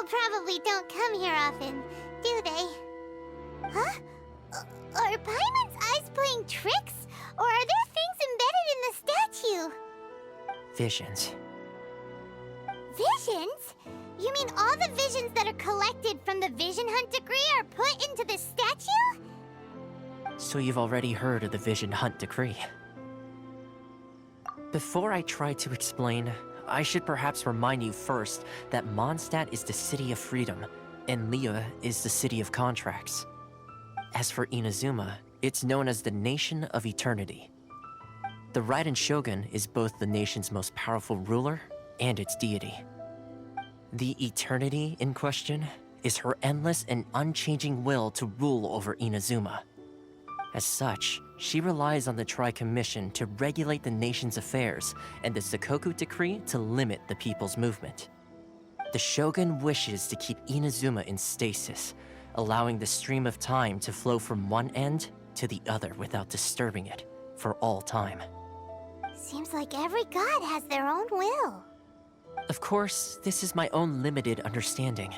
probably don't come here often, do they? Huh? Are Paimon's eyes playing tricks? Or are there things embedded in the statue? Visions. Visions? You mean all the visions that are collected from the Vision Hunt decree are put into this statue? So you've already heard of the Vision Hunt decree. Before I try to explain, I should perhaps remind you first that Mondstadt is the city of freedom, and Liyue is the city of contracts. As for Inazuma, it's known as the Nation of Eternity. The Raiden Shogun is both the nation's most powerful ruler and its deity. The Eternity in question is her endless and unchanging will to rule over Inazuma. As such, she relies on the Tri-Commission to regulate the nation's affairs and the Sakoku Decree to limit the people's movement. The Shogun wishes to keep Inazuma in stasis, allowing the stream of time to flow from one end to the other without disturbing it for all time. Seems like every god has their own will. Of course, this is my own limited understanding.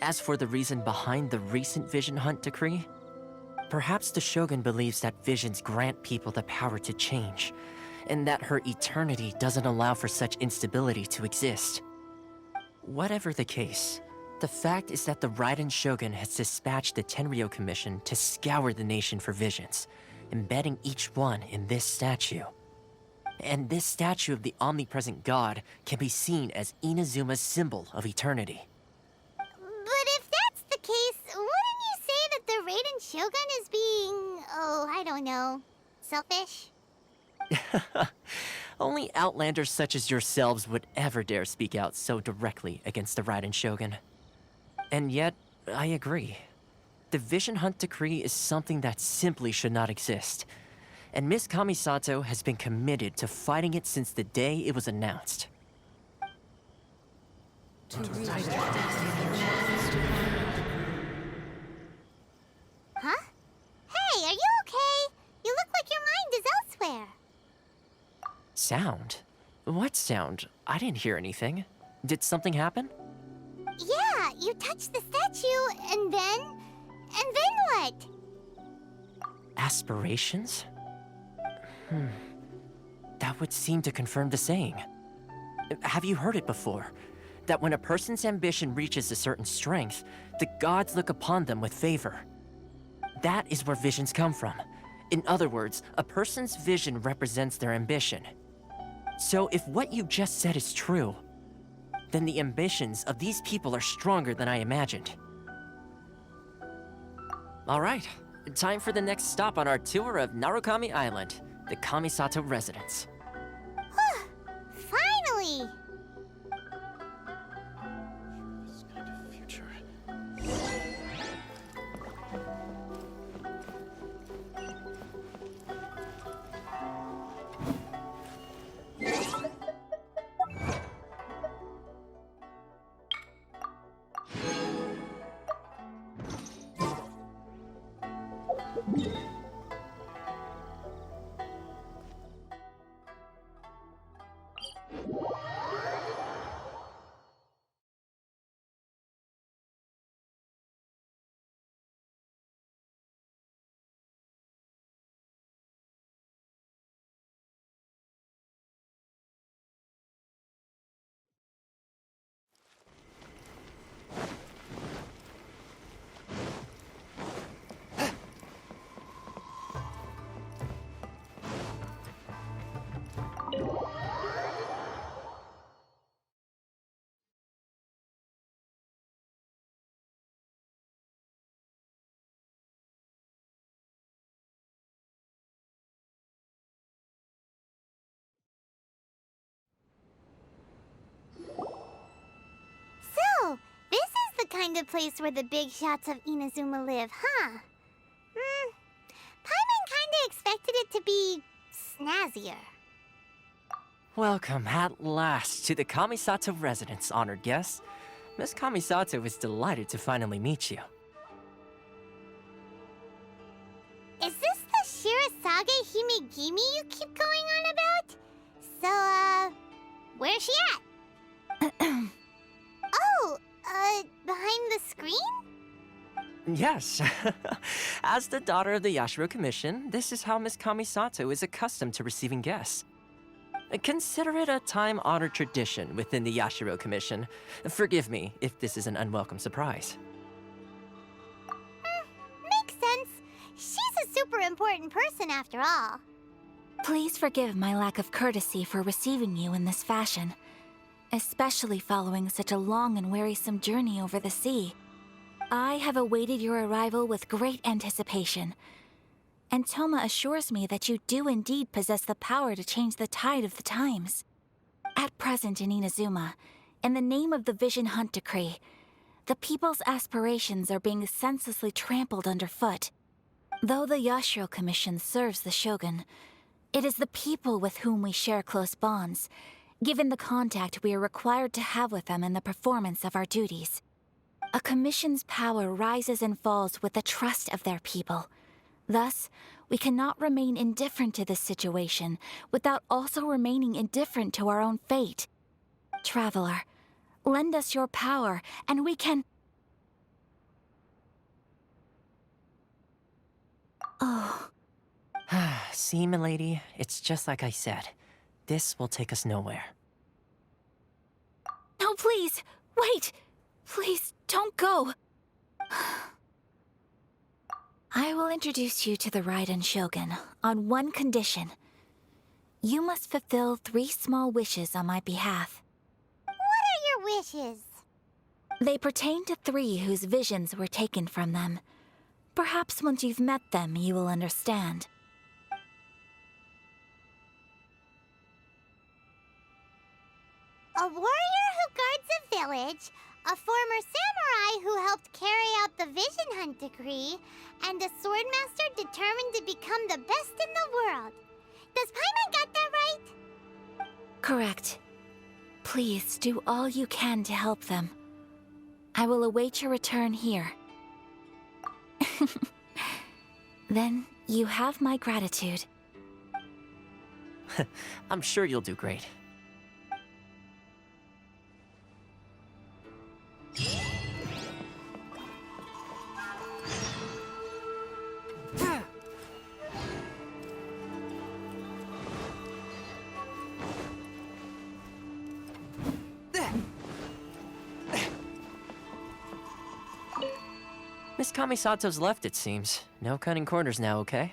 As for the reason behind the recent Vision Hunt decree, perhaps the Shogun believes that visions grant people the power to change, and that her eternity doesn't allow for such instability to exist. Whatever the case, the fact is that the Raiden Shogun has dispatched the Tenryou Commission to scour the nation for visions, embedding each one in this statue. And this statue of the omnipresent god can be seen as Inazuma's symbol of eternity. But if that's the case, wouldn't you say that the Raiden Shogun is being, I don't know, selfish? Only outlanders such as yourselves would ever dare speak out so directly against the Raiden Shogun. And yet, I agree. The Vision Hunt decree is something that simply should not exist. And Miss Kamisato has been committed to fighting it since the day it was announced. Huh? Hey, are you okay? You look like your mind is elsewhere. Sound? What sound? I didn't hear anything. Did something happen? Yeah, you touched the statue, and then what? Aspirations? That would seem to confirm the saying. Have you heard it before? That when a person's ambition reaches a certain strength, the gods look upon them with favor. That is where visions come from. In other words, a person's vision represents their ambition. So if what you just said is true, then the ambitions of these people are stronger than I imagined. All right, time for the next stop on our tour of Narukami Island, the Kamisato residence. Finally! This kind of future. So, this is the kind of place where the big shots of Inazuma live, huh? Paimon kinda expected it to be snazzier. Welcome at last to the Kamisato residence, honored guests. Miss Kamisato is delighted to finally meet you. Is this the Shirazage Himegimi you keep going on about? So, where's she at? Oh, Yes. As the daughter of the Yashiro Commission, this is how Miss Kamisato is accustomed to receiving guests. Consider it a time-honored tradition within the Yashiro Commission. Forgive me if this is an unwelcome surprise. Makes sense. She's a super important person after all. Please forgive my lack of courtesy for receiving you in this fashion, especially following such a long and wearisome journey over the sea. I have awaited your arrival with great anticipation, and Toma assures me that you do indeed possess the power to change the tide of the times. At present in Inazuma, in the name of the Vision Hunt Decree, the people's aspirations are being senselessly trampled underfoot. Though the Yashiro Commission serves the Shogun, it is the people with whom we share close bonds, given the contact we are required to have with them in the performance of our duties. A commission's power rises and falls with the trust of their people. Thus, we cannot remain indifferent to this situation without also remaining indifferent to our own fate. Traveler, lend us your power, and we can... Oh... See, milady, it's just like I said. This will take us nowhere. No, please! Wait! Please, don't go! I will introduce you to the Raiden Shogun on one condition. You must fulfill 3 small wishes on my behalf. What are your wishes? They pertain to 3 whose visions were taken from them. Perhaps once you've met them, you will understand. A warrior who guards a village, a former samurai who helped carry out the Vision Hunt Decree, and a swordmaster determined to become the best in the world. Does Paimon got that right? Correct. Please do all you can to help them. I will await your return here. Then you have my gratitude. I'm sure you'll do great. Miss Kamisato's left, it seems. No cutting corners now, okay?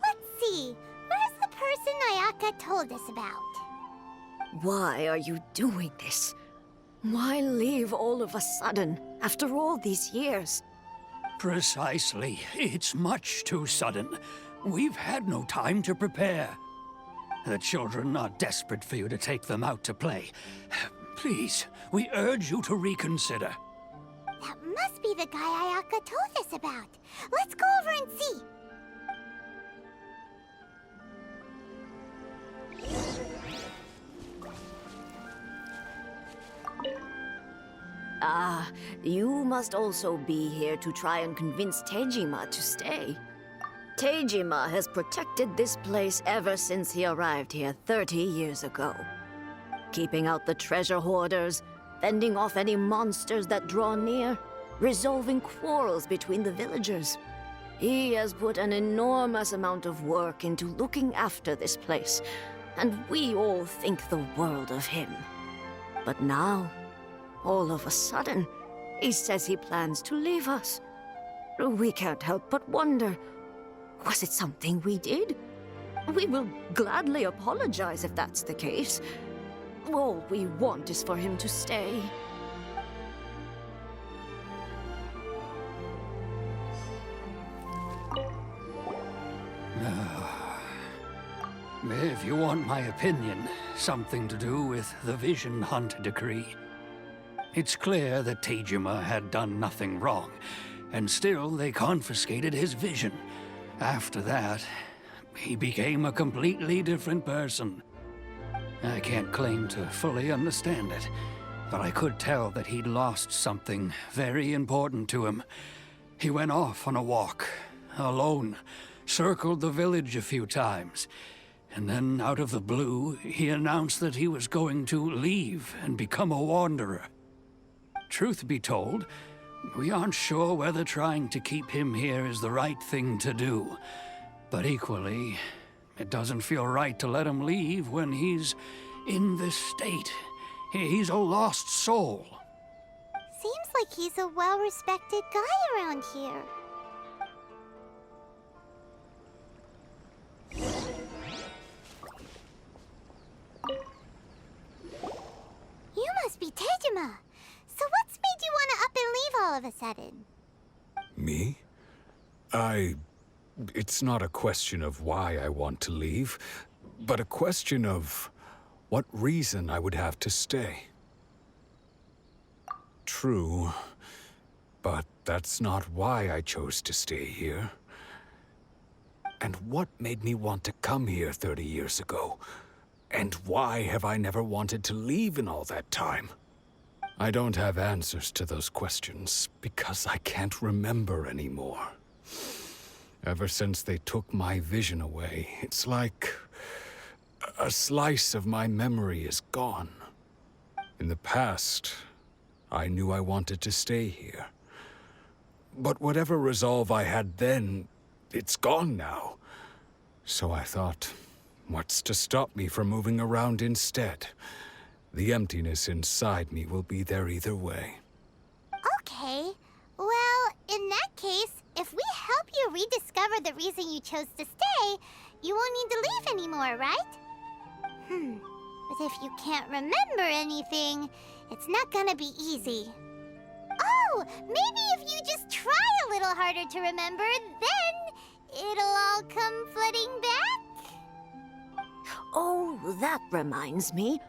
Let's see. Where's the person Ayaka told us about? Why are you doing this? Why leave all of a sudden, after all these years? Precisely. It's much too sudden. We've had no time to prepare. The children are desperate for you to take them out to play. Please, we urge you to reconsider. That must be the guy Ayaka told us about. Let's go over and see. Ah, you must also be here to try and convince Tejima to stay. Tejima has protected this place ever since he arrived here 30 years ago. Keeping out the treasure hoarders, fending off any monsters that draw near, resolving quarrels between the villagers. He has put an enormous amount of work into looking after this place, and we all think the world of him. But now, all of a sudden, he says he plans to leave us. We can't help but wonder, was it something we did? We will gladly apologize if that's the case. All we want is for him to stay. If you want my opinion, something to do with the Vision Hunt decree. It's clear that Tejima had done nothing wrong, and still they confiscated his vision. After that, he became a completely different person. I can't claim to fully understand it, but I could tell that he'd lost something very important to him. He went off on a walk, alone, circled the village a few times, and then out of the blue, he announced that he was going to leave and become a wanderer. Truth be told, we aren't sure whether trying to keep him here is the right thing to do. But equally, it doesn't feel right to let him leave when he's in this state. He's a lost soul. Seems like he's a well-respected guy around here. You must be Tejima. So what's made you want to up and leave all of a sudden? Me? It's not a question of why I want to leave, but a question of what reason I would have to stay. True, but that's not why I chose to stay here. And what made me want to come here 30 years ago? And why have I never wanted to leave in all that time? I don't have answers to those questions because I can't remember anymore. Ever since they took my vision away, it's like a slice of my memory is gone. In the past, I knew I wanted to stay here. But whatever resolve I had then, it's gone now. So I thought, what's to stop me from moving around instead? The emptiness inside me will be there either way. Okay. Well, in that case, if we help you rediscover the reason you chose to stay, you won't need to leave anymore, right? But if you can't remember anything, it's not gonna be easy. Oh, maybe if you just try a little harder to remember, then it'll all come flooding back? Oh, that reminds me.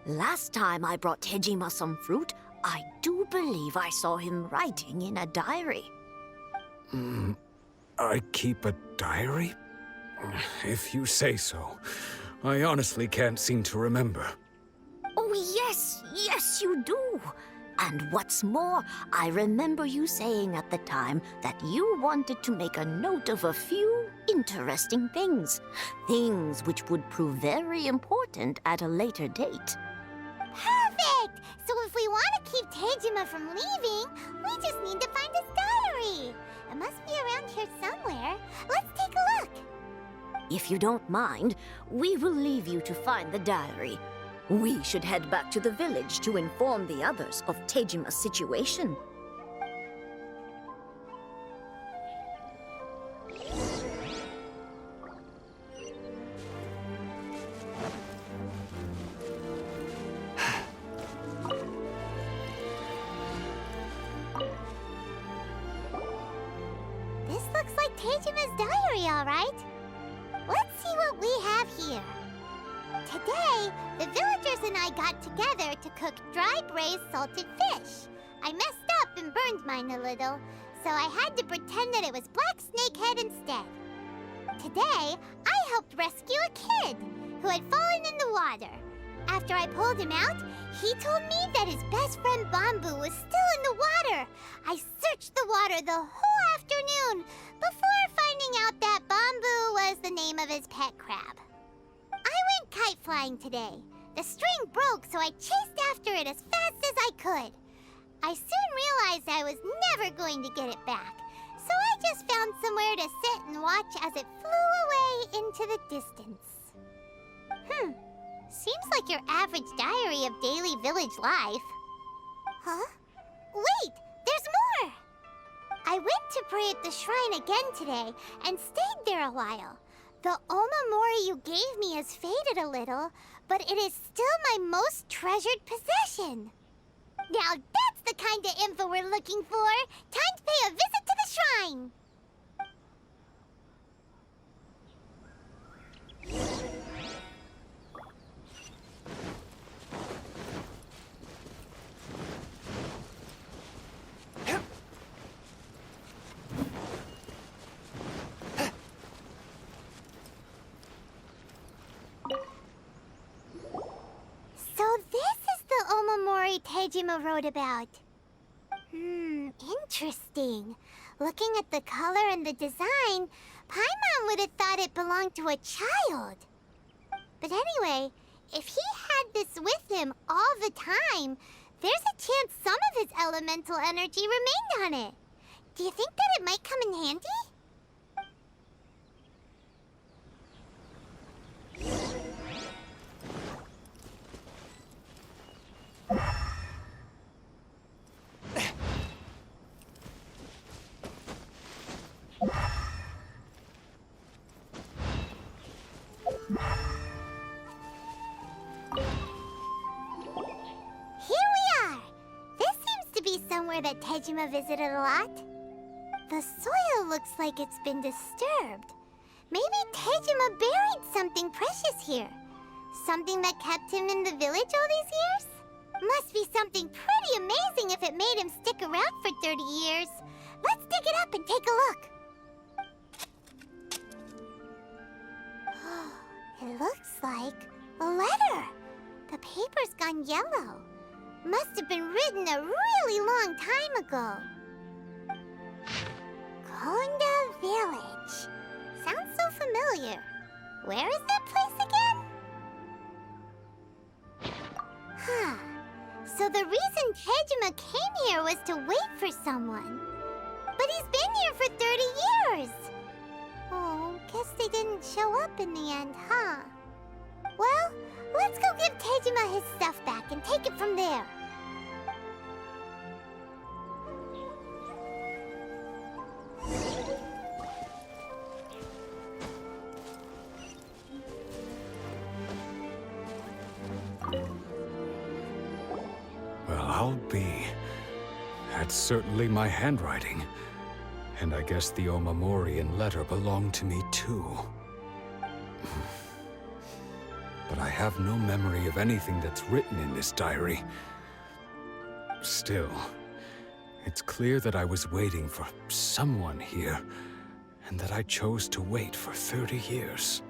Last time I brought Tejima some fruit, I do believe I saw him writing in a diary. I keep a diary? If you say so. I honestly can't seem to remember. Oh, yes, you do. And what's more, I remember you saying at the time that you wanted to make a note of a few interesting things. Things which would prove very important at a later date. Perfect! So if we want to keep Tejima from leaving, we just need to find his diary. It must be around here somewhere. Let's take a look. If you don't mind, we will leave you to find the diary. We should head back to the village to inform the others of Tejima's situation. This looks like Tejima's diary, all right. Let's see what we have here. Today, the villagers and I got together to cook dry braised salted fish. I messed up and burned mine a little, so I had to pretend that it was black snakehead instead. Today, I helped rescue a kid who had fallen in the water. After I pulled him out, he told me that his best friend Bamboo was still in the water. I searched the water the whole afternoon before finding out that Bamboo was the name of his pet crab. I went kite flying today. The string broke, so I chased after it as fast as I could. I soon realized I was never going to get it back, so I just found somewhere to sit and watch as it flew away into the distance. Seems like your average diary of daily village life. Huh? Wait! There's more! I went to pray at the shrine again today and stayed there a while. The omamori you gave me has faded a little, but it is still my most treasured possession. Now that's the kind of info we're looking for! Time to pay a visit to the shrine! So this is the omamori Tejima wrote about. Interesting. Looking at the color and the design, Paimon would have thought it belonged to a child. But anyway, if he had this with him all the time, there's a chance some of his elemental energy remained on it. Do you think that it might come in handy? Somewhere that Tejima visited a lot. The soil looks like it's been disturbed. Maybe Tejima buried something precious here. Something that kept him in the village all these years? Must be something pretty amazing if it made him stick around for 30 years. Let's dig it up and take a look. It looks like a letter. The paper's gone yellow. Must have been written a really long time ago. Konda Village. Sounds so familiar. Where is that place again? Huh. So the reason Tejima came here was to wait for someone. But he's been here for 30 years. Oh, guess they didn't show up in the end, huh? Well, let's go give Tejima his stuff back and take it from there. Well, I'll be. That's certainly my handwriting. And I guess the omamori and letter belong to me too. But I have no memory of anything that's written in this diary. Still, it's clear that I was waiting for someone here, and that I chose to wait for 30 years.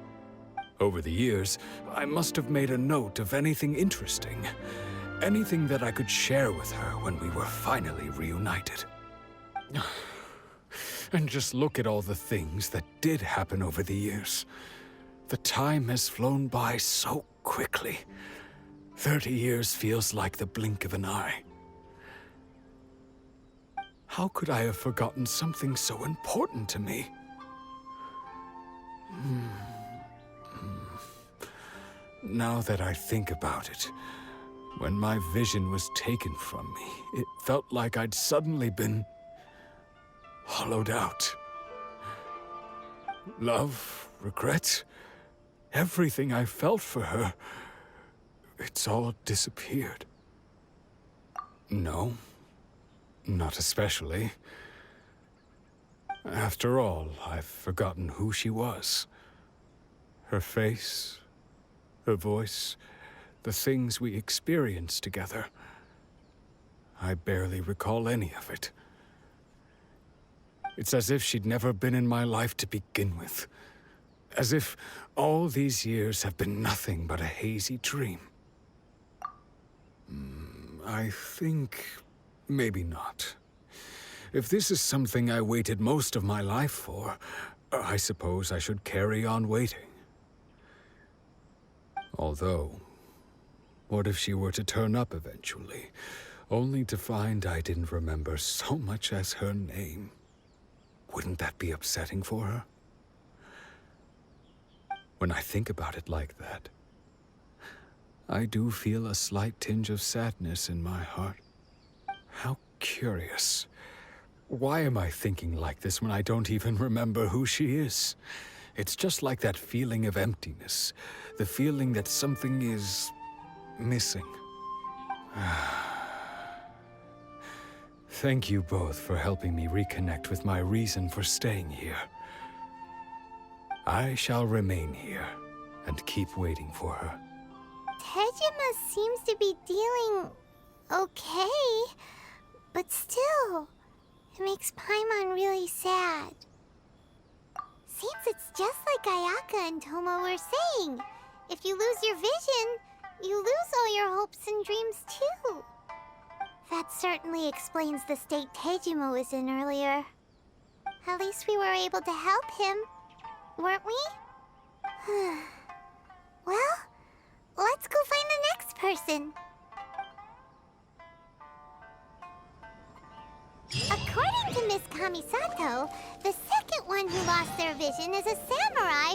Over the years, I must have made a note of anything interesting. Anything that I could share with her when we were finally reunited. And just look at all the things that did happen over the years. The time has flown by so quickly. 30 years feels like the blink of an eye. How could I have forgotten something so important to me? Now that I think about it, when my vision was taken from me, it felt like I'd suddenly been hollowed out. Love, regret, everything I felt for her, it's all disappeared. No, not especially. After all, I've forgotten who she was. Her face, her voice, the things we experienced together. I barely recall any of it. It's as if she'd never been in my life to begin with. As if all these years have been nothing but a hazy dream. I think maybe not. If this is something I waited most of my life for, I suppose I should carry on waiting. Although, what if she were to turn up eventually, only to find I didn't remember so much as her name? Wouldn't that be upsetting for her? When I think about it like that, I do feel a slight tinge of sadness in my heart. How curious. Why am I thinking like this when I don't even remember who she is? It's just like that feeling of emptiness. The feeling that something is missing. Thank you both for helping me reconnect with my reason for staying here. I shall remain here and keep waiting for her. Tejima seems to be dealing okay, but still, it makes Paimon really sad. Seems it's just like Ayaka and Tomo were saying. If you lose your vision, you lose all your hopes and dreams too. That certainly explains the state Tejima was in earlier. At least we were able to help him, weren't we? Well, let's go find the next person. According to Miss Kamisato, the second one who lost their vision is a samurai